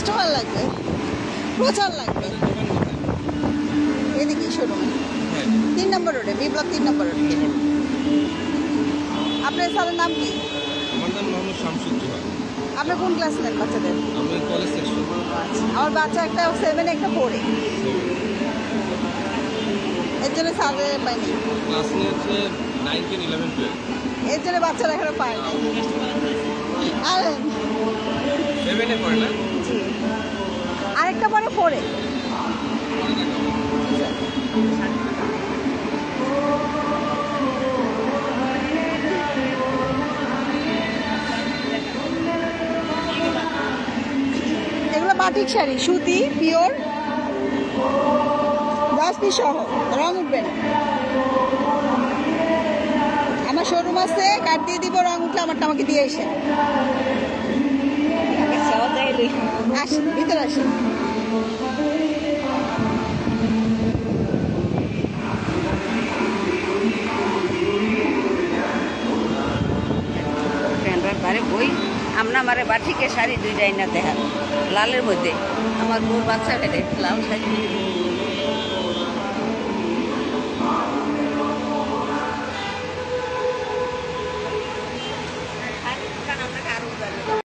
Customer লাগবে, প্রচার লাগবে। এদিকে শোরুমে 3 নম্বর রোডে, বিপ্লব 3 নম্বর রোডে। আপনার স্যারের নাম কি? আমার নাম মোহাম্মদ শামসুজ্জোহা। আপনি কোন ক্লাস নেন বাচ্চাদের? আমি কলেজ সেকশন। আমার বাচ্চা একটা 7 একটা 4 এর জন্য স্যারে পাইনি। ক্লাস নিয়েছে 9, 10, 11, 12। এর জন্য বাচ্চারা এখনো পায় না। আর 7-এ পড়ে না? জি, আরেকটা পরে 4 এগুলো বাটিক শাড়ি, সুতি পিওর, 10 পিস সহ, রং উঠবে না। আমার শোরুম আছে, কাট দিয়ে দিব, রং উঠলে আমারটা আমাকে দিয়ে এসে আসেন, ভিতরে আসেন। বারে বই আমরা আমারে বাটিকে শাড়ি দুইটাই না দেখা লালের মধ্যে আমার বউর বাচ্চা ফেলে লাল শাড়ি